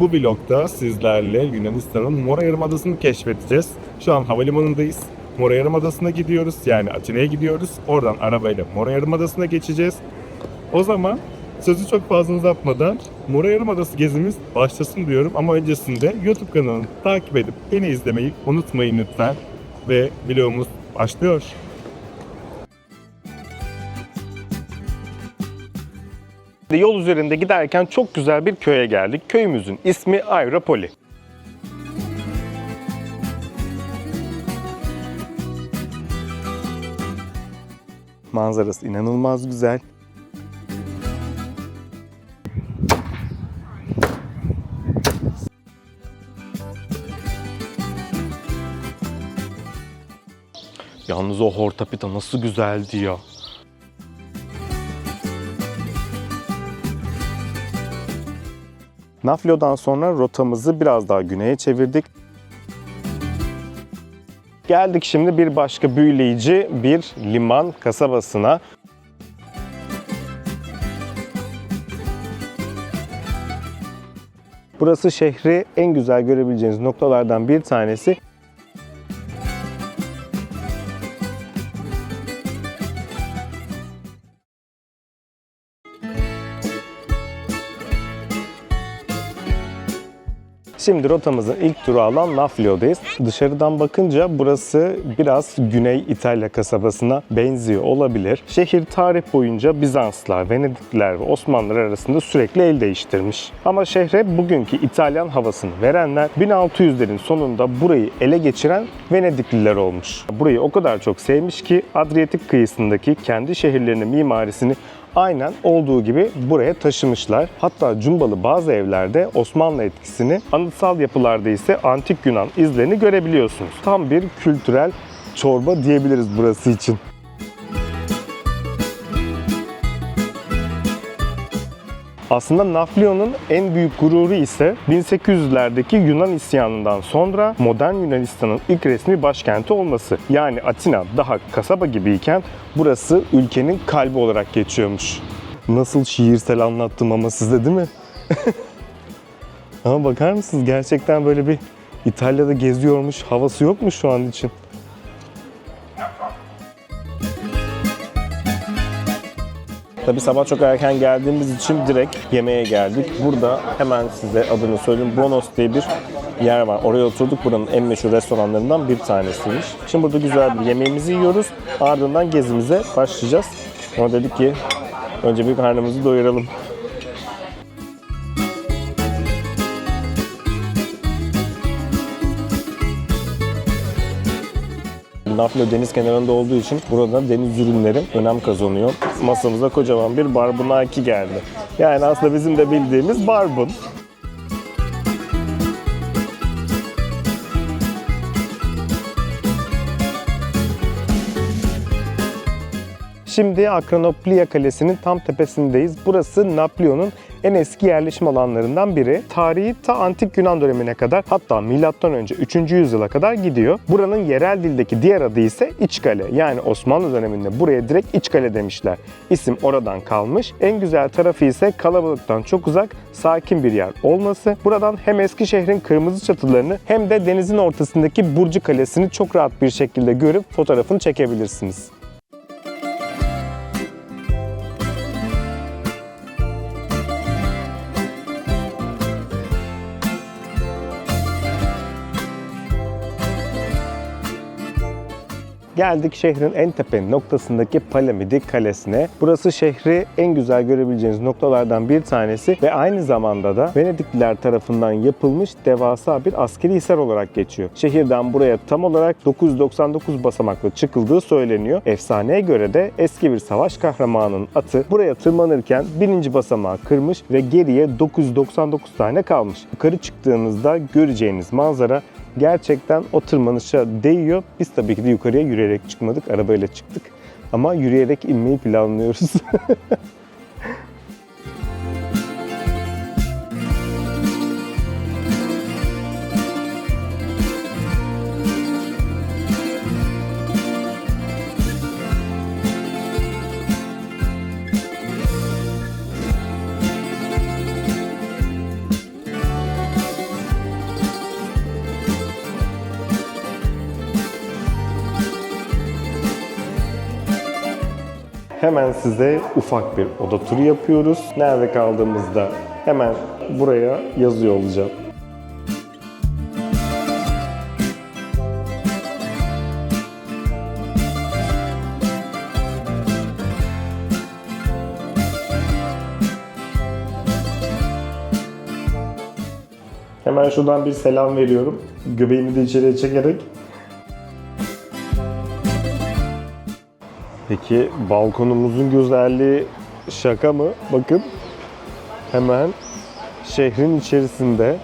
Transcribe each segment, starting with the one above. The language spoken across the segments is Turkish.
Bu vlogda sizlerle Yunanistan'ın Mora Yarımadası'nı keşfedeceğiz. Şu an havalimanındayız. Mora Yarımadası'na gidiyoruz. Yani Atina'ya gidiyoruz. Oradan arabayla Mora Yarımadası'na geçeceğiz. O zaman sözü çok fazla uzatmadan Mora Yarımadası gezimiz başlasın diyorum. Ama öncesinde YouTube kanalını takip edip beni izlemeyi unutmayın lütfen. Ve vlogumuz başlıyor. Yol üzerinde giderken çok güzel bir köye geldik. Köyümüzün ismi Ayropoli. Manzarası inanılmaz güzel. Yalnız o Hortapita nasıl güzeldi ya. Naflio'dan sonra rotamızı biraz daha güneye çevirdik. Geldik şimdi bir başka büyüleyici bir liman kasabasına. Burası şehri en güzel görebileceğiniz noktalardan bir tanesi. Şimdi rotamızın ilk turu alan Naflio'dayız. Dışarıdan bakınca burası biraz Güney İtalya kasabasına benziyor olabilir. Şehir tarih boyunca Bizanslılar, Venedikliler ve Osmanlılar arasında sürekli el değiştirmiş. Ama şehre bugünkü İtalyan havasını verenler 1600'lerin sonunda burayı ele geçiren Venedikliler olmuş. Burayı o kadar çok sevmiş ki Adriyatik kıyısındaki kendi şehirlerinin mimarisini aynen olduğu gibi buraya taşımışlar. Hatta cumbalı bazı evlerde Osmanlı etkisini, anıtsal yapılarda ise antik Yunan izlerini görebiliyorsunuz. Tam bir kültürel çorba diyebiliriz burası için. Aslında Naflio'nun en büyük gururu ise 1800'lerdeki Yunan isyanından sonra modern Yunanistan'ın ilk resmi başkenti olması. Yani Atina daha kasaba gibiyken burası ülkenin kalbi olarak geçiyormuş. Nasıl şiirsel anlattım ama size, değil mi? Ama bakar mısınız, gerçekten böyle bir İtalya'da geziyormuş havası yok mu şu an için? Tabii sabah çok erken geldiğimiz için direkt yemeğe geldik. Burada hemen size adını söyleyeyim. Bonos diye bir yer var. Oraya oturduk. Buranın en meşhur restoranlarından bir tanesiymiş. Şimdi burada güzel bir yemeğimizi yiyoruz. Ardından gezimize başlayacağız. Ama dedik ki önce bir karnımızı doyuralım. Naflio deniz kenarında olduğu için burada deniz ürünleri önem kazanıyor. Masamıza kocaman bir barbunaki geldi. Yani aslında bizim de bildiğimiz barbun. Şimdi Akronoplia Kalesi'nin tam tepesindeyiz. Burası Naflio'nun en eski yerleşim alanlarından biri. Tarihi ta antik Yunan dönemine kadar, hatta M.Ö. 3. yüzyıla kadar gidiyor. Buranın yerel dildeki diğer adı ise İçkale. Yani Osmanlı döneminde buraya direkt İçkale demişler. İsim oradan kalmış. En güzel tarafı ise kalabalıktan çok uzak, sakin bir yer olması. Buradan hem eski şehrin kırmızı çatılarını hem de denizin ortasındaki Burcu Kalesi'ni çok rahat bir şekilde görüp fotoğrafını çekebilirsiniz. Geldik şehrin en tepe noktasındaki Palamidi Kalesi'ne. Burası şehri en güzel görebileceğiniz noktalardan bir tanesi ve aynı zamanda da Venedikliler tarafından yapılmış devasa bir askeri hisar olarak geçiyor. Şehirden buraya tam olarak 999 basamakla çıkıldığı söyleniyor. Efsaneye göre de eski bir savaş kahramanının atı buraya tırmanırken birinci basamağı kırmış ve geriye 999 tane kalmış. Yukarı çıktığınızda göreceğiniz manzara gerçekten o tırmanışa değiyor. Biz tabii ki de yukarıya yürüyerek çıkmadık, arabayla çıktık. Ama yürüyerek inmeyi planlıyoruz. hemen size ufak bir oda turu yapıyoruz. Nerede kaldığımızda hemen buraya yazıyor olacağım. Hemen şuradan bir selam veriyorum. Göbeğimi de içeriye çekerek. Peki balkonumuzun güzelliği şaka mı? Bakın. Hemen şehrin içerisinde.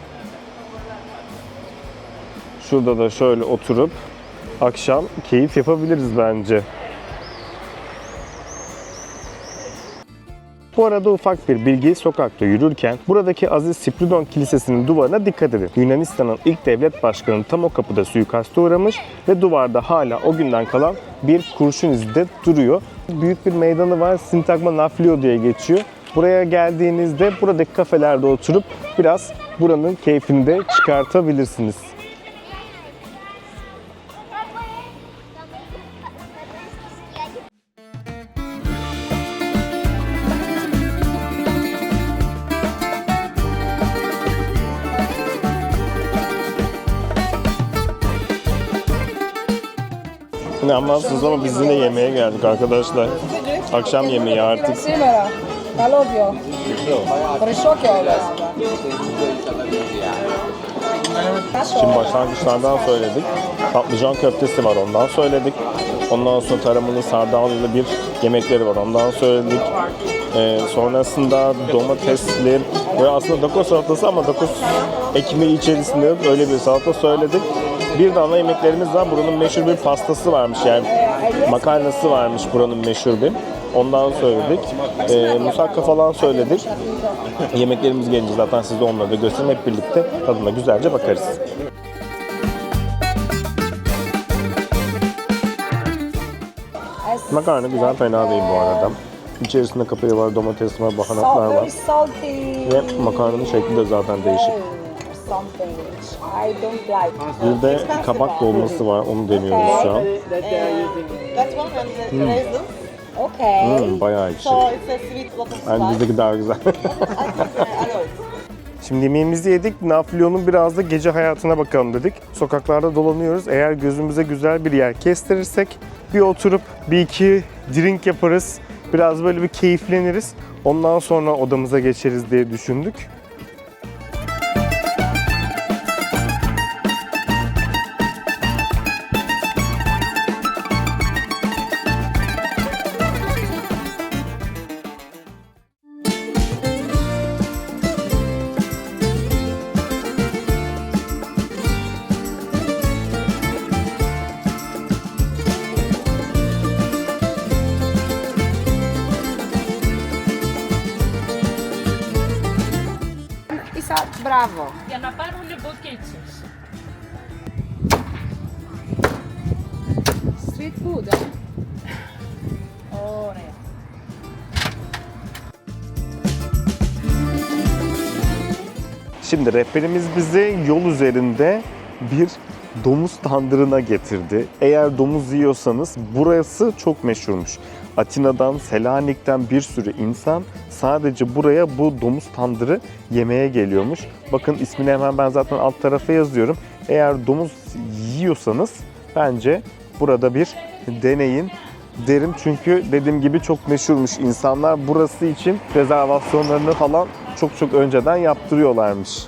Şurada da şöyle oturup akşam keyif yapabiliriz bence. Bu arada ufak bir bilgi, sokakta yürürken buradaki Aziz Spridon Kilisesi'nin duvarına dikkat edin. Yunanistan'ın ilk devlet başkanı tam o kapıda suikaste uğramış ve duvarda hala o günden kalan bir kurşun izi de duruyor. Büyük bir meydanı var, Sintagma Naflio diye geçiyor. Buraya geldiğinizde buradaki kafelerde oturup biraz buranın keyfini de çıkartabilirsiniz. İnanmazsınız ama biz yine yemeğe geldik arkadaşlar. Akşam yemeği artık. Şimdi başlangıçlardan söyledik. Patlıcan köftesi var, ondan söyledik. Ondan sonra taramalı sardalyalı bir yemekleri var, ondan söyledik. Sonrasında domatesli ve aslında dokos salatası ama dokos ekmeği içerisinde yok, öyle bir salata söyledik. Bir de ana yemeklerimiz var. Buranın meşhur bir pastası varmış, yani makarnası varmış buranın meşhur bir. Ondan söyledik. Musakka falan söyledik. Yemeklerimiz gelince zaten size onları da göstereyim. Hep birlikte tadına güzelce bakarız. Makarna güzel, fena değil bu arada. İçerisinde kapya var, domates var, baharatlar var. Ve makarnanın şekli de zaten değişik. Bir de kabak dolması var, onu deniyoruz şu an. Bayağı ekşi. Yani bizdeki daha güzel. Şimdi yemeğimizi yedik. Naflio'nun biraz da gece hayatına bakalım dedik. Sokaklarda dolanıyoruz. Eğer gözümüze güzel bir yer kestirirsek bir oturup bir iki drink yaparız. Biraz böyle bir keyifleniriz. Ondan sonra odamıza geçeriz diye düşündük. Bravo. Για να πάρουν μποκέτσες. Street food. Ωραία. Şimdi rehberimiz bizi yol üzerinde bir domuz tandırına getirdi. Eğer domuz yiyorsanız burası çok meşhurmuş. Atina'dan, Selanik'ten bir sürü insan sadece buraya bu domuz tandırı yemeye geliyormuş. Bakın ismini hemen ben zaten alt tarafa yazıyorum. Eğer domuz yiyorsanız bence burada bir deneyin derim. Çünkü dediğim gibi çok meşhurmuş. İnsanlar burası için rezervasyonlarını falan çok önceden yaptırıyorlarmış.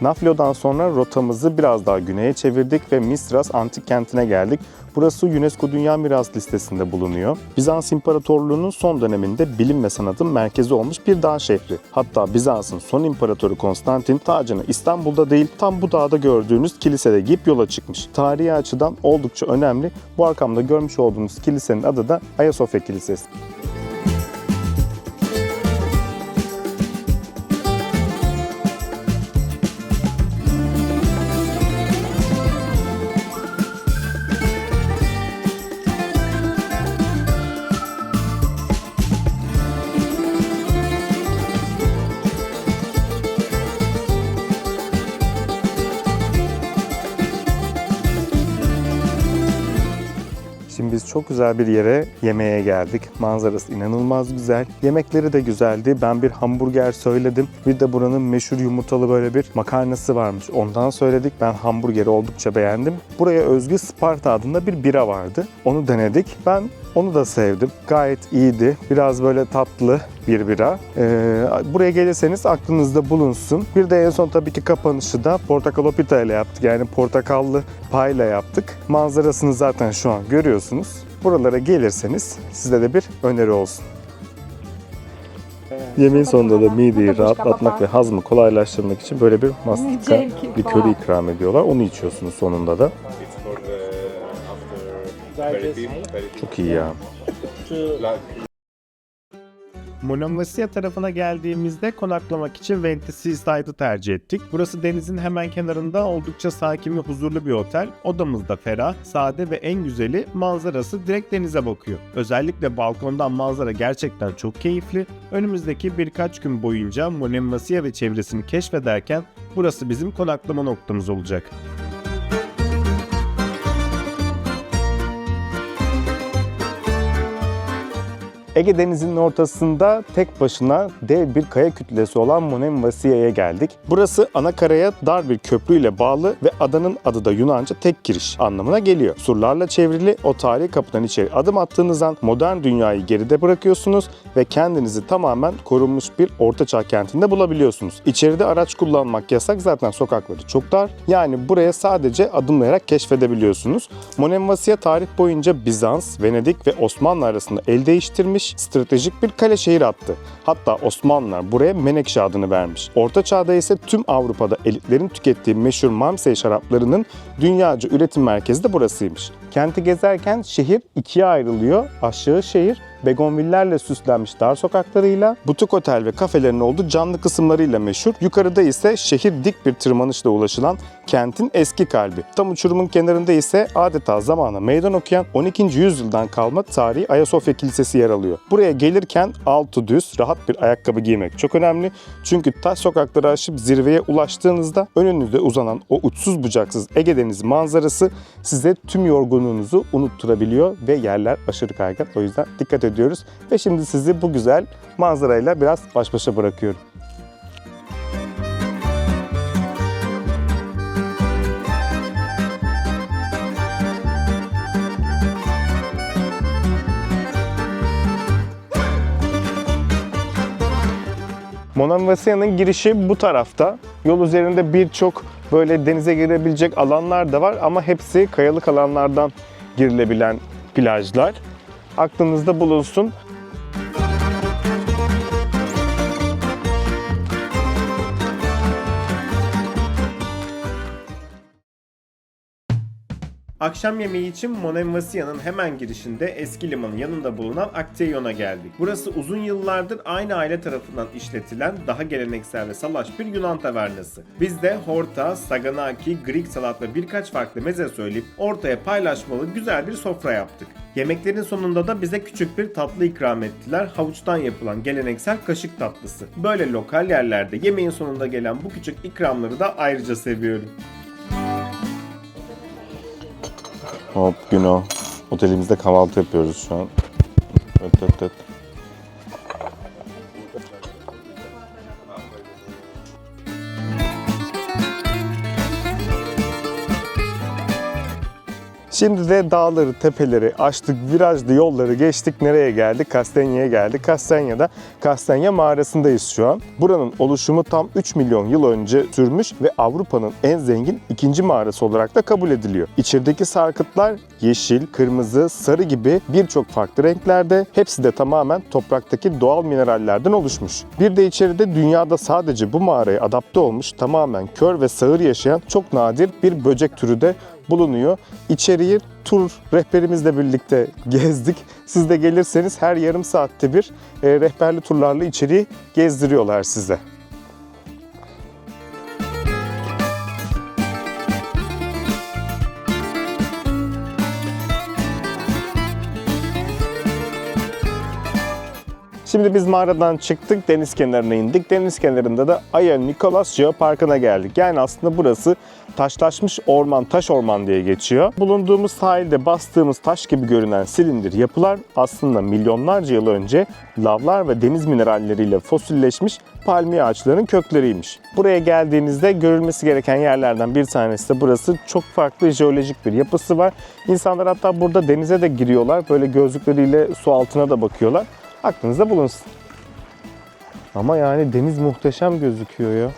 Naflio'dan sonra rotamızı biraz daha güneye çevirdik ve Mistras antik kentine geldik. Burası UNESCO Dünya Miras Listesi'nde bulunuyor. Bizans İmparatorluğu'nun son döneminde bilim ve sanatın merkezi olmuş bir dağ şehri. Hatta Bizans'ın son imparatoru Konstantin tacını İstanbul'da değil tam bu dağda gördüğünüz kilisede giyip yola çıkmış. Tarihi açıdan oldukça önemli. Bu arkamda görmüş olduğunuz kilisenin adı da Ayasofya Kilisesi. çok güzel bir yere yemeğe geldik. Manzarası inanılmaz güzel. Yemekleri de güzeldi. Ben bir hamburger söyledim. Bir de buranın meşhur yumurtalı böyle bir makarnası varmış. Ondan söyledik. Ben hamburgeri oldukça beğendim. Buraya özgü Sparta adında bir bira vardı. Onu denedik. Ben onu da sevdim. Gayet iyiydi. Biraz böyle tatlı bir bira. Buraya gelirseniz aklınızda bulunsun. Bir de en son tabii ki kapanışı da portakalopita ile yaptık. Yani portakallı payla yaptık. Manzarasını zaten şu an görüyorsunuz. Buralara gelirseniz size de bir öneri olsun. Yemeğin sonunda da mideyi rahatlatmak ve hazmı kolaylaştırmak için böyle bir mastika likörü ikram ediyorlar. Onu içiyorsunuz sonunda da. Çok iyi ya. Monemvasia tarafına geldiğimizde konaklamak için Venti Seaside'ı tercih ettik. Burası denizin hemen kenarında oldukça sakin ve huzurlu bir otel. Odamız da ferah, sade ve en güzeli manzarası direkt denize bakıyor. Özellikle balkondan manzara gerçekten çok keyifli. Önümüzdeki birkaç gün boyunca Monemvasia ve çevresini keşfederken burası bizim konaklama noktamız olacak. Ege Denizi'nin ortasında tek başına dev bir kaya kütlesi olan Monemvasia'ya geldik. Burası ana karaya dar bir köprüyle bağlı ve adanın adı da Yunanca tek giriş anlamına geliyor. Surlarla çevrili o tarihi kapıdan içeri adım attığınız an modern dünyayı geride bırakıyorsunuz ve kendinizi tamamen korunmuş bir ortaçağ kentinde bulabiliyorsunuz. İçeride araç kullanmak yasak, zaten sokakları çok dar. Yani buraya sadece adımlayarak keşfedebiliyorsunuz. Monemvasia tarih boyunca Bizans, Venedik ve Osmanlı arasında el değiştirmiş, stratejik bir kale şehir attı. Hatta Osmanlılar buraya Menekşe adını vermiş. Orta Çağ'da ise tüm Avrupa'da elitlerin tükettiği meşhur Mamsey şaraplarının dünyaca üretim merkezi de burasıymış. Kenti gezerken şehir ikiye ayrılıyor. Aşağı şehir begonvillerle süslenmiş dar sokaklarıyla, butik otel ve kafelerin olduğu canlı kısımlarıyla meşhur. Yukarıda ise şehir dik bir tırmanışla ulaşılan kentin eski kalbi. Tam uçurumun kenarında ise adeta zamana meydan okuyan 12. yüzyıldan kalma tarihi Ayasofya Kilisesi yer alıyor. Buraya gelirken altı düz, rahat bir ayakkabı giymek çok önemli. Çünkü taş sokakları aşıp zirveye ulaştığınızda önünüzde uzanan o uçsuz bucaksız Ege Denizi manzarası size tüm yorgunluğunuzu unutturabiliyor ve yerler aşırı kaygan. O yüzden dikkat ediyoruz. Ve şimdi sizi bu güzel manzarayla biraz baş başa bırakıyorum. Monemvasia'nın girişi bu tarafta. Yol üzerinde birçok böyle denize girebilecek alanlar da var ama hepsi kayalık alanlardan girilebilen plajlar. Aklınızda bulunsun. Akşam yemeği için Monemvasia'nın hemen girişinde eski limanın yanında bulunan Akteyon'a geldik. Burası uzun yıllardır aynı aile tarafından işletilen daha geleneksel ve salaş bir Yunan tavernası. Biz de horta, saganaki, Greek salat ve birkaç farklı meze söyleyip ortaya paylaşmalı güzel bir sofra yaptık. Yemeklerin sonunda da bize küçük bir tatlı ikram ettiler. Havuçtan yapılan geleneksel kaşık tatlısı. Böyle lokal yerlerde yemeğin sonunda gelen bu küçük ikramları da ayrıca seviyorum. Hop Güno. Otelimizde kahvaltı yapıyoruz şu an. Evet. Şimdi de dağları, tepeleri aştık, virajlı yolları geçtik. Nereye geldik? Kastanya'ya geldik. Kastanya'da Kastanya mağarasındayız şu an. Buranın oluşumu tam 3 milyon yıl önce sürmüş ve Avrupa'nın en zengin ikinci mağarası olarak da kabul ediliyor. İçerideki sarkıtlar yeşil, kırmızı, sarı gibi birçok farklı renklerde. Hepsi de tamamen topraktaki doğal minerallerden oluşmuş. Bir de içeride dünyada sadece bu mağaraya adapte olmuş, tamamen kör ve sağır yaşayan çok nadir bir böcek türü de bulunuyor. İçeriği tur rehberimizle birlikte gezdik. Siz de gelirseniz her yarım saatte bir rehberli turlarla içeriği gezdiriyorlar size. Şimdi biz mağaradan çıktık, deniz kenarına indik. Deniz kenarında da Aya Nikolas Jeoparkı'na geldik. Yani aslında burası taşlaşmış orman, taş orman diye geçiyor. Bulunduğumuz sahilde bastığımız taş gibi görünen silindir yapılar aslında milyonlarca yıl önce lavlar ve deniz mineralleriyle fosilleşmiş palmiye ağaçlarının kökleriymiş. Buraya geldiğinizde görülmesi gereken yerlerden bir tanesi de burası. Çok farklı jeolojik bir yapısı var. İnsanlar hatta burada denize de giriyorlar. Böyle gözlükleriyle su altına da bakıyorlar. Aklınızda bulunsun. Ama yani deniz muhteşem gözüküyor ya.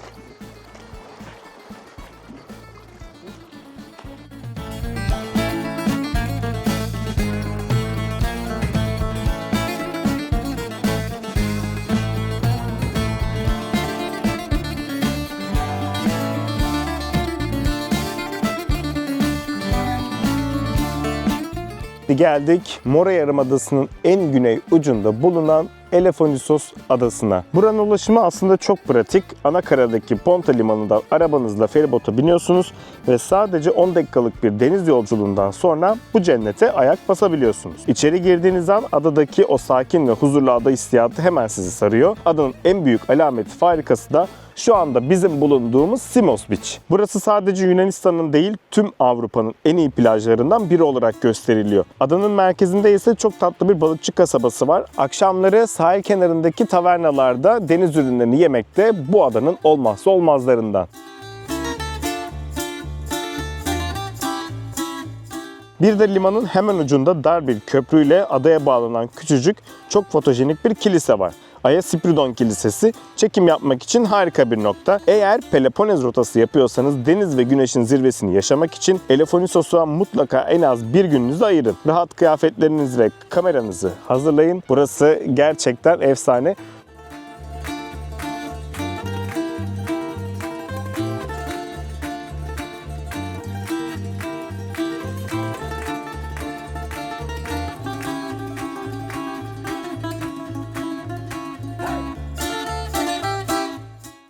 Geldik Mora Yarımadası'nın en güney ucunda bulunan Elefonisos Adası'na. Buranın ulaşımı aslında çok pratik. Anakaradaki Ponta Limanı'ndan arabanızla feribota biniyorsunuz ve sadece 10 dakikalık bir deniz yolculuğundan sonra bu cennete ayak basabiliyorsunuz. İçeri girdiğiniz an adadaki o sakin ve huzurlu ada hissiyatı hemen sizi sarıyor. Adanın en büyük alameti farikası da şu anda bizim bulunduğumuz Samos Beach. Burası sadece Yunanistan'ın değil tüm Avrupa'nın en iyi plajlarından biri olarak gösteriliyor. Adanın merkezinde ise çok tatlı bir balıkçı kasabası var. Akşamları sahil kenarındaki tavernalarda deniz ürünlerini yemek de bu adanın olmazsa olmazlarından. Bir de limanın hemen ucunda dar bir köprüyle adaya bağlanan küçücük, çok fotojenik bir kilise var. Aya Spridon Kilisesi çekim yapmak için harika bir nokta. Eğer Peloponez rotası yapıyorsanız deniz ve güneşin zirvesini yaşamak için Elefonisos'a mutlaka en az bir gününüzü ayırın. Rahat kıyafetlerinizi ve kameranızı hazırlayın. Burası gerçekten efsane.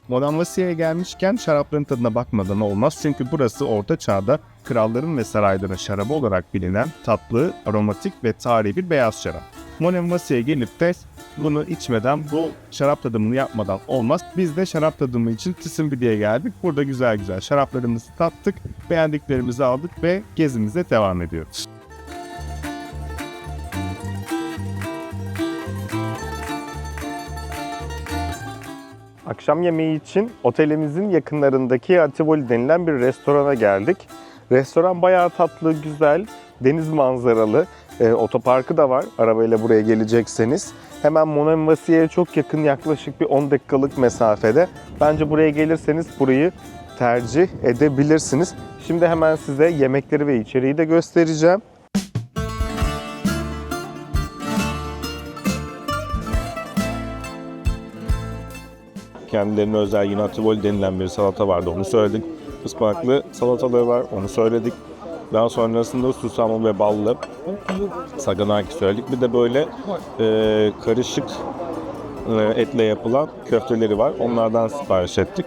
Monemvasia'ya gelmişken şarapların tadına bakmadan olmaz. Çünkü burası Orta Çağ'da kralların ve sarayların şarabı olarak bilinen tatlı, aromatik ve tarihi bir beyaz şarap. Monemvasia'ya gelip de bunu içmeden, bu şarap tadımını yapmadan olmaz. Biz de şarap tadımı için Tisimbidi'ye geldik. Burada güzel güzel şaraplarımızı tattık, beğendiklerimizi aldık ve gezimize devam ediyoruz. Akşam yemeği için otelimizin yakınlarındaki Artivoli denilen bir restorana geldik. Restoran bayağı tatlı, güzel, deniz manzaralı. Otoparkı da var arabayla buraya gelecekseniz. Hemen Monemvasia'ya çok yakın, yaklaşık bir 10 dakikalık mesafede. Bence buraya gelirseniz burayı tercih edebilirsiniz. Şimdi hemen size yemekleri ve içeriği de göstereceğim. Kendilerine özel yine Artivoli denilen bir salata vardı, onu söyledik. Ispanaklı salatalığı var, onu söyledik. Daha sonrasında susamlı ve ballı saganaki söyledik. Bir de böyle karışık etle yapılan köfteleri var. Onlardan sipariş ettik.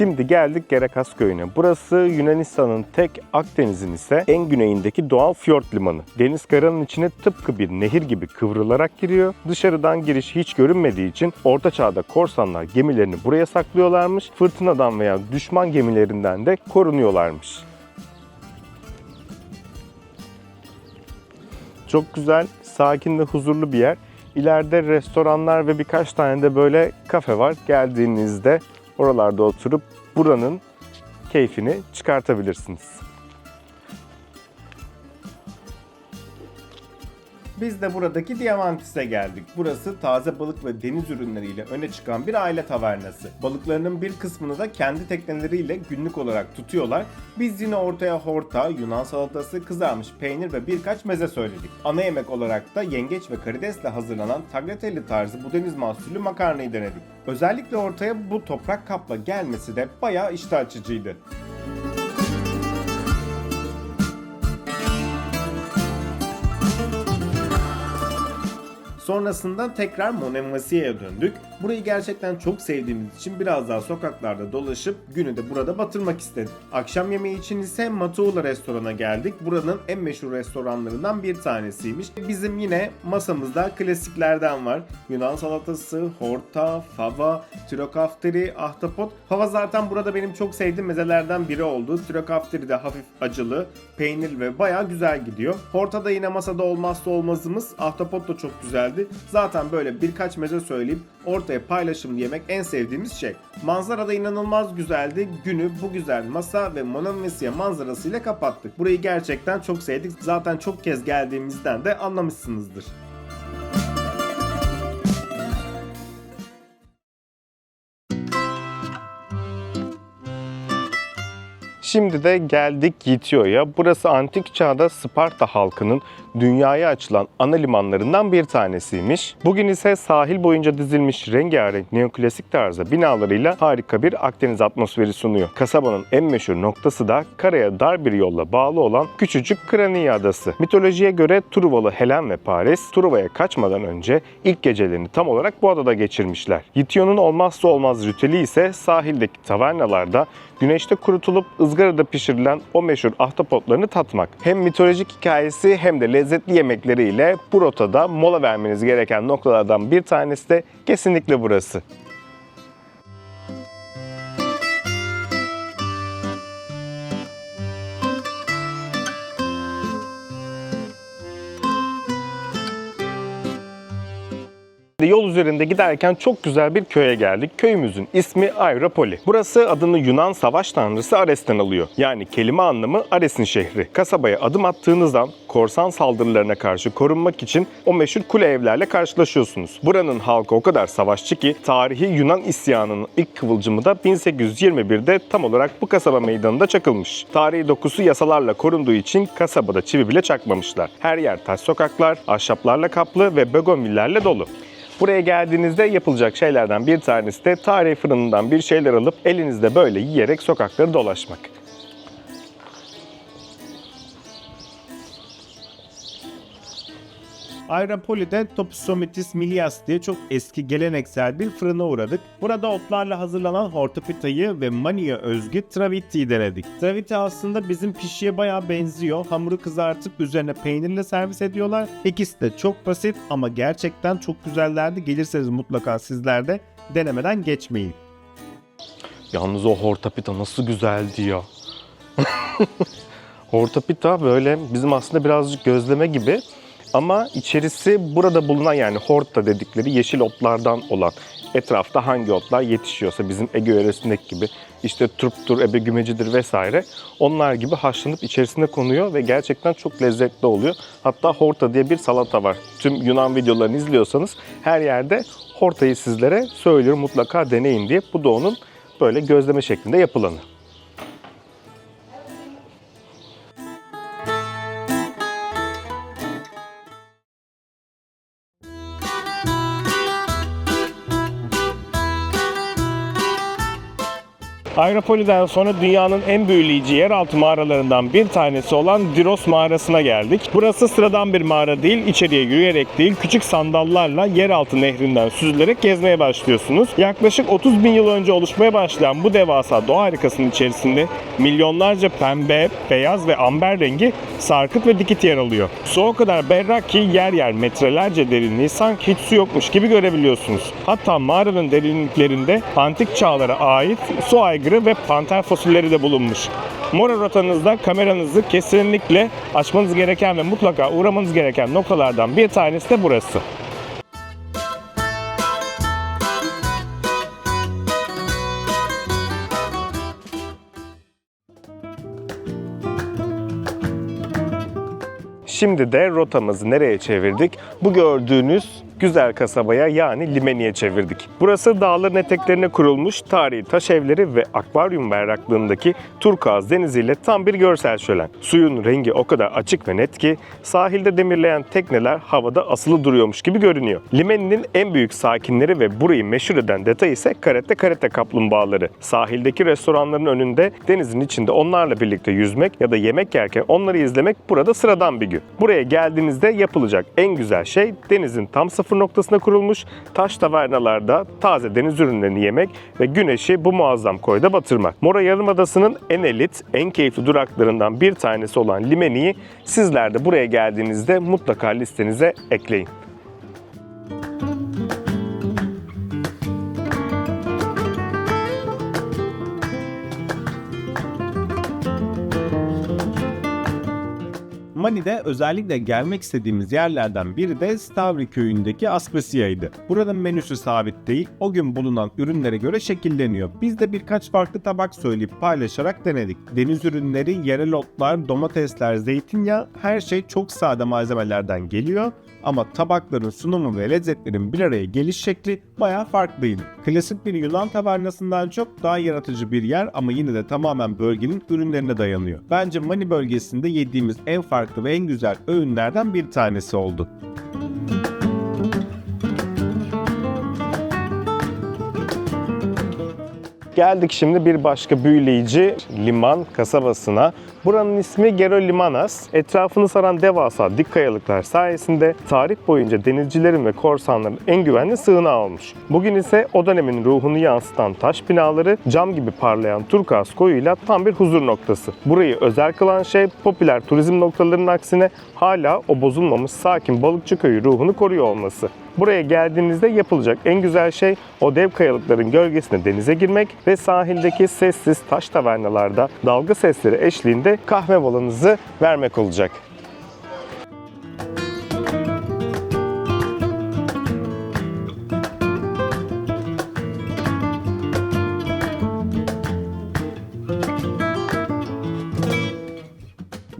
Şimdi geldik Gerakas köyüne. Burası Yunanistan'ın tek, Akdeniz'in ise en güneyindeki doğal fiyort limanı. Deniz karanın içine tıpkı bir nehir gibi kıvrılarak giriyor. Dışarıdan giriş hiç görünmediği için Orta Çağ'da korsanlar gemilerini buraya saklıyorlarmış. Fırtınadan veya düşman gemilerinden de korunuyorlarmış. Çok güzel, sakin ve huzurlu bir yer. İleride restoranlar ve birkaç tane de böyle kafe var. Geldiğinizde oralarda oturup buranın keyfini çıkartabilirsiniz. Biz de buradaki Diamantis'e geldik. Burası taze balık ve deniz ürünleriyle öne çıkan bir aile tavernası. Balıklarının bir kısmını da kendi tekneleriyle günlük olarak tutuyorlar. Biz yine ortaya horta, Yunan salatası, kızarmış peynir ve birkaç meze söyledik. Ana yemek olarak da yengeç ve karidesle hazırlanan tagliatelle tarzı bu deniz mahsulü makarnayı denedik. Özellikle ortaya bu toprak kapla gelmesi de bayağı iştah açıcıydı. Sonrasında tekrar Monemvasya'ya döndük. Burayı gerçekten çok sevdiğimiz için biraz daha sokaklarda dolaşıp günü de burada batırmak istedik. Akşam yemeği için ise Matuula restorana geldik. Buranın en meşhur restoranlarından bir tanesiymiş. Bizim yine masamızda klasiklerden var. Yunan salatası, horta, fava, trigonofteri, ahtapot. Fava zaten burada benim çok sevdiğim mezelerden biri oldu. Trigonofteri de hafif acılı, peynirli ve bayağı güzel gidiyor. Horta da yine masada olmazsa olmazımız. Ahtapot da çok güzeldi. Zaten böyle birkaç meze söyleyip ortaya paylaşımlı yemek en sevdiğimiz şey. Manzara da inanılmaz güzeldi. Günü bu güzel masa ve Monemvasya manzarasıyla kapattık. Burayı gerçekten çok sevdik. Zaten çok kez geldiğimizden de anlamışsınızdır. Şimdi de geldik Yitio'ya. Burası antik çağda Sparta halkının dünyaya açılan ana limanlarından bir tanesiymiş. Bugün ise sahil boyunca dizilmiş rengarenk neoklasik tarzda binalarıyla harika bir Akdeniz atmosferi sunuyor. Kasabanın en meşhur noktası da karaya dar bir yolla bağlı olan küçücük Krania Adası. Mitolojiye göre Truvalı Helen ve Paris, Truva'ya kaçmadan önce ilk gecelerini tam olarak bu adada geçirmişler. Yitio'nun olmazsa olmaz ritüeli ise sahildeki tavernalarda güneşte kurutulup ızgarada pişirilen o meşhur ahtapotlarını tatmak. Hem mitolojik hikayesi hem de lezzetli yemekleriyle bu rotada mola vermeniz gereken noktalardan bir tanesi de kesinlikle burası. Yol üzerinde giderken çok güzel bir köye geldik. Köyümüzün ismi Aeropoli. Burası adını Yunan savaş tanrısı Ares'ten alıyor. Yani kelime anlamı Ares'in şehri. Kasabaya adım attığınızdan korsan saldırılarına karşı korunmak için o meşhur kule evlerle karşılaşıyorsunuz. Buranın halkı o kadar savaşçı ki tarihi Yunan isyanının ilk kıvılcımı da 1821'de tam olarak bu kasaba meydanında çakılmış. Tarihi dokusu yasalarla korunduğu için kasabada çivi bile çakmamışlar. Her yer taş sokaklar, ahşaplarla kaplı ve begonvillerle dolu. Buraya geldiğinizde yapılacak şeylerden bir tanesi de tarihi fırınından bir şeyler alıp elinizde böyle yiyerek sokakları dolaşmak. Aeropoli'de Topisomitis Milias diye çok eski geleneksel bir fırına uğradık. Burada otlarla hazırlanan hortapitayı ve Mani'ye özgü travitti'yi denedik. Travitti aslında bizim pişiye bayağı benziyor. Hamuru kızartıp üzerine peynirle servis ediyorlar. İkisi de çok basit ama gerçekten çok güzellerdi. Gelirseniz mutlaka sizler de denemeden geçmeyin. Yalnız o hortapita nasıl güzeldi ya. Hortapita böyle bizim aslında birazcık gözleme gibi. Ama içerisi burada bulunan yani horta dedikleri yeşil otlardan olan, etrafta hangi otlar yetişiyorsa bizim Ege yöresindeki gibi işte turptur, ebegümecidir vesaire onlar gibi haşlanıp içerisine konuyor ve gerçekten çok lezzetli oluyor. Hatta horta diye bir salata var. Tüm Yunan videolarını izliyorsanız her yerde hortayı sizlere söylüyorum mutlaka deneyin diye. Bu da onun böyle gözleme şeklinde yapılanı. Aeropoli'den sonra dünyanın en büyüleyici yeraltı mağaralarından bir tanesi olan Diros mağarasına geldik. Burası sıradan bir mağara değil, içeriye yürüyerek değil, küçük sandallarla yeraltı nehrinden süzülerek gezmeye başlıyorsunuz. Yaklaşık 30 bin yıl önce oluşmaya başlayan bu devasa doğa harikasının içerisinde milyonlarca pembe, beyaz ve amber rengi sarkıt ve dikit yer alıyor. Su o kadar berrak ki yer yer metrelerce derinliği sanki hiç su yokmuş gibi görebiliyorsunuz. Hatta mağaranın derinliklerinde antik çağlara ait su aygırı ve panter fosilleri de bulunmuş. Mora rotanızda kameranızı kesinlikle açmanız gereken ve mutlaka uğramanız gereken noktalardan bir tanesi de burası. Şimdi de rotamızı nereye çevirdik? Bu gördüğünüz güzel kasabaya yani Limeni'ye çevirdik. Burası dağların eteklerine kurulmuş tarihi taş evleri ve akvaryum berraklığındaki turkuaz deniziyle tam bir görsel şölen. Suyun rengi o kadar açık ve net ki sahilde demirleyen tekneler havada asılı duruyormuş gibi görünüyor. Limeni'nin en büyük sakinleri ve burayı meşhur eden detay ise karate kaplumbağaları. Sahildeki restoranların önünde denizin içinde onlarla birlikte yüzmek ya da yemek yerken onları izlemek burada sıradan bir gün. Buraya geldiğinizde yapılacak en güzel şey denizin tam sıfır sıfır noktasına kurulmuş taş tavernalarda taze deniz ürünlerini yemek ve güneşi bu muazzam koyda batırmak. Mora Yarımadası'nın en elit, en keyifli duraklarından bir tanesi olan Limeni'yi sizler de buraya geldiğinizde mutlaka listenize ekleyin. Mani'de özellikle gelmek istediğimiz yerlerden biri de Stavri köyündeki Asclepia'ydı. Buranın menüsü sabit değil, o gün bulunan ürünlere göre şekilleniyor. Biz de birkaç farklı tabak söyleyip paylaşarak denedik. Deniz ürünleri, yerel otlar, domatesler, zeytinyağı, her şey çok sade malzemelerden geliyor. Ama tabakların sunumu ve lezzetlerin bir araya geliş şekli bayağı farklıydı. Klasik bir Yunan tavernasından çok daha yaratıcı bir yer ama yine de tamamen bölgenin ürünlerine dayanıyor. Bence Mani bölgesinde yediğimiz en farklı ve en güzel öğünlerden bir tanesi oldu. Geldik şimdi bir başka büyüleyici liman kasabasına. Buranın ismi Gerolimanas. Etrafını saran devasa dik kayalıklar sayesinde tarih boyunca denizcilerin ve korsanların en güvenli sığınağı olmuş. Bugün ise o dönemin ruhunu yansıtan taş binaları, cam gibi parlayan turkuaz koyuyla tam bir huzur noktası. Burayı özel kılan şey popüler turizm noktalarının aksine hala o bozulmamış sakin balıkçı köyü ruhunu koruyor olması. Buraya geldiğinizde yapılacak en güzel şey o dev kayalıkların gölgesine denize girmek ve sahildeki sessiz taş tavernalarda dalga sesleri eşliğinde kahve molanızı vermek olacak.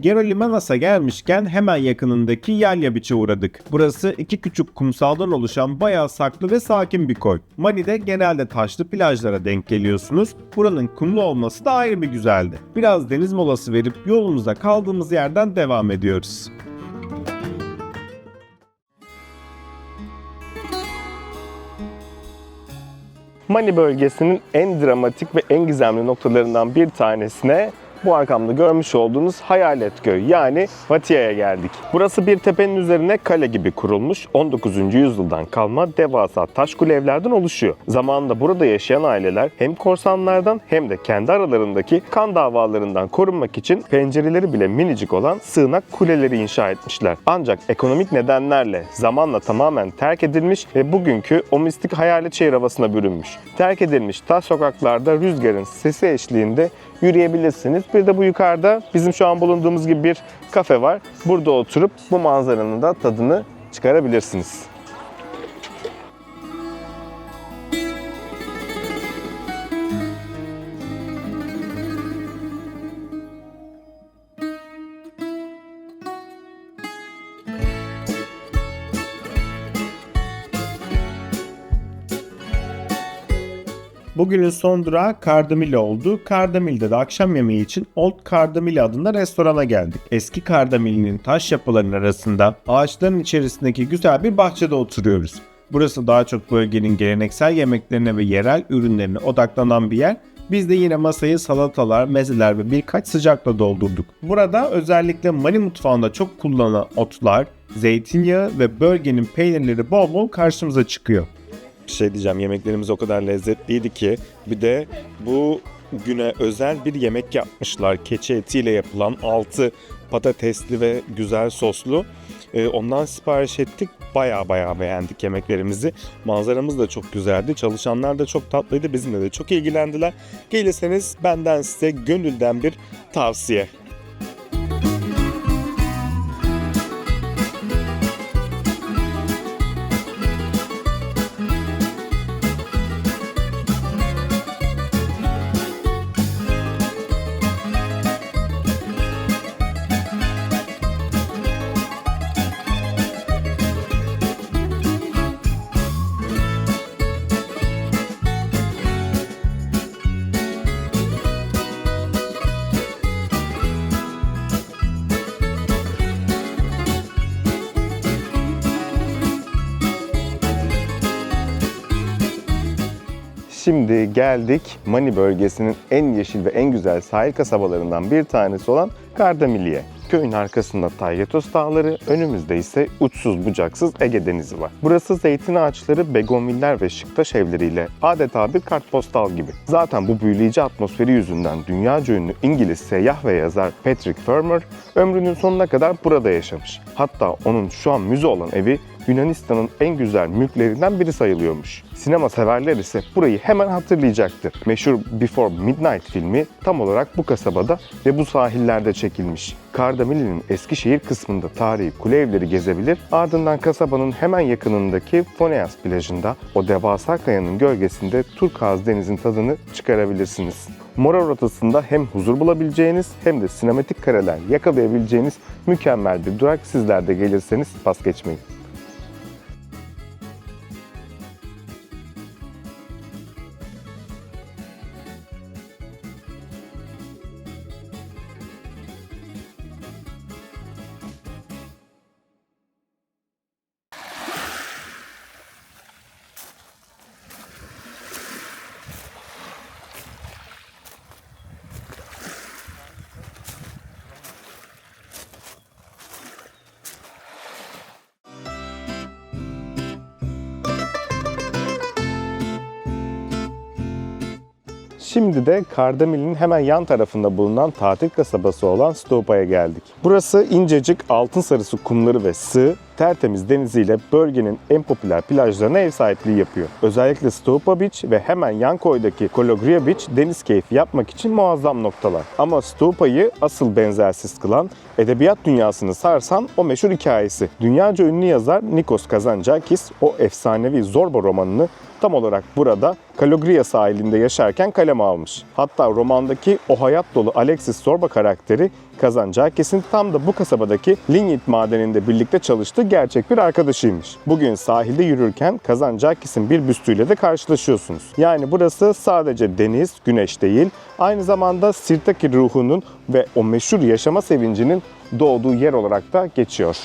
Gerolimanas'a gelmişken hemen yakınındaki Yalya Beach'e uğradık. Burası iki küçük kumsaldan oluşan bayağı saklı ve sakin bir koy. Mani'de genelde taşlı plajlara denk geliyorsunuz. Buranın kumlu olması da ayrı bir güzeldi. Biraz deniz molası verip yolumuza kaldığımız yerden devam ediyoruz. Mani bölgesinin en dramatik ve en gizemli noktalarından bir tanesine bu arkamda görmüş olduğunuz Hayalet Göl yani Vatia'ya geldik. Burası bir tepenin üzerine kale gibi kurulmuş 19. yüzyıldan kalma devasa taş kulevlerden oluşuyor. Zamanında burada yaşayan aileler hem korsanlardan hem de kendi aralarındaki kan davalarından korunmak için pencereleri bile minicik olan sığınak kuleleri inşa etmişler. Ancak ekonomik nedenlerle zamanla tamamen terk edilmiş ve bugünkü o mistik hayalet şehir havasına bürünmüş. Terk edilmiş taş sokaklarda rüzgarın sesi eşliğinde yürüyebilirsiniz. Bir de bu yukarıda bizim şu an bulunduğumuz gibi bir kafe var. Burada oturup bu manzaranın da tadını çıkarabilirsiniz. Bugünün son durağı Kardamili oldu. Kardamili'de de akşam yemeği için Old Kardamili adında restorana geldik. Eski Kardamili'nin taş yapılarının arasında ağaçların içerisindeki güzel bir bahçede oturuyoruz. Burası daha çok bölgenin geleneksel yemeklerine ve yerel ürünlerine odaklanan bir yer. Biz de yine masayı salatalar, mezeler ve birkaç sıcakla doldurduk. Burada özellikle Mani mutfağında çok kullanılan otlar, zeytinyağı ve bölgenin peynirleri bol bol karşımıza çıkıyor. Bir şey diyeceğim, yemeklerimiz o kadar lezzetliydi ki bir de bu güne özel bir yemek yapmışlar. Keçi etiyle yapılan altı patatesli ve güzel soslu. Ondan sipariş ettik. Baya beğendik yemeklerimizi. Manzaramız da çok güzeldi. Çalışanlar da çok tatlıydı. Bizimle de çok ilgilendiler. Gelirseniz benden size gönülden bir tavsiye. Şimdi geldik Mani bölgesinin en yeşil ve en güzel sahil kasabalarından bir tanesi olan Kardamili'ye. köyün arkasında Taygetos Dağları, önümüzde ise uçsuz bucaksız Ege Denizi var. Burası zeytin ağaçları, begonviller ve şıktaş evleriyle adeta bir kartpostal gibi. Zaten bu büyüleyici atmosferi yüzünden dünyaca ünlü İngiliz seyyah ve yazar Patrick Farmer ömrünün sonuna kadar burada yaşamış. Hatta onun şu an müze olan evi Yunanistan'ın en güzel mülklerinden biri sayılıyormuş. Sinema severler ise burayı hemen hatırlayacaktır. Meşhur Before Midnight filmi tam olarak bu kasabada ve bu sahillerde çekilmiş. Kardamili'nin Eskişehir kısmında tarihi kule evleri gezebilir, ardından kasabanın hemen yakınındaki Foneas plajında o devasa kayanın gölgesinde turkuaz denizin tadını çıkarabilirsiniz. Mora rotasında hem huzur bulabileceğiniz hem de sinematik kareler yakalayabileceğiniz mükemmel bir durak, sizler de gelirseniz pas geçmeyin. Şimdi de Kardamili'nin hemen yan tarafında bulunan tatil kasabası olan Stoupa'ya geldik. Burası incecik altın sarısı kumları ve sığ, tertemiz deniziyle bölgenin en popüler plajlarına ev sahipliği yapıyor. Özellikle Stoupa Beach ve hemen yan koydaki Kologria Beach deniz keyfi yapmak için muazzam noktalar. Ama Stoupa'yı asıl benzersiz kılan, edebiyat dünyasını sarsan o meşhur hikayesi. Dünyaca ünlü yazar Nikos Kazantzakis o efsanevi Zorba romanını tam olarak burada Kalogria sahilinde yaşarken kaleme almış. Hatta romandaki o hayat dolu Alexis Zorba karakteri Kazantzakis'in tam da bu kasabadaki lignit madeninde birlikte çalıştığı gerçek bir arkadaşıymış. Bugün sahilde yürürken Kazantzakis'in bir büstüyle de karşılaşıyorsunuz. Yani burası sadece deniz, güneş değil, aynı zamanda Sirtaki ruhunun ve o meşhur yaşama sevincinin doğduğu yer olarak da geçiyor.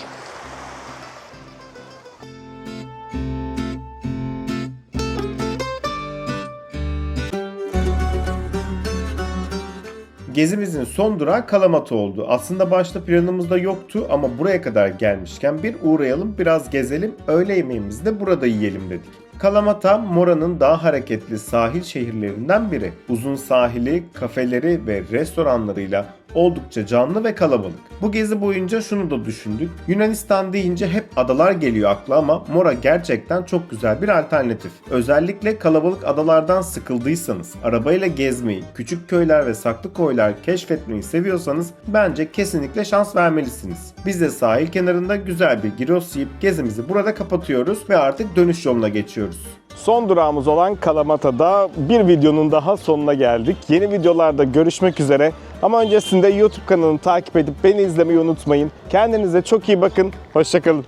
Gezimizin son durağı Kalamata oldu. Aslında başta planımızda yoktu ama buraya kadar gelmişken bir uğrayalım, biraz gezelim, öğle yemeğimizi de burada yiyelim dedik. Kalamata, Mora'nın daha hareketli sahil şehirlerinden biri. Uzun sahili, kafeleri ve restoranlarıyla oldukça canlı ve kalabalık. Bu gezi boyunca şunu da düşündük. Yunanistan deyince hep adalar geliyor akla ama Mora gerçekten çok güzel bir alternatif. Özellikle kalabalık adalardan sıkıldıysanız, arabayla gezmeyi, küçük köyler ve saklı koylar keşfetmeyi seviyorsanız bence kesinlikle şans vermelisiniz. Biz de sahil kenarında güzel bir gyros yiyip gezimizi burada kapatıyoruz ve artık dönüş yoluna geçiyoruz. Son durağımız olan Kalamata'da bir videonun daha sonuna geldik. Yeni videolarda görüşmek üzere. Ama öncesinde YouTube kanalını takip edip beni izlemeyi unutmayın. Kendinize çok iyi bakın. Hoşça kalın.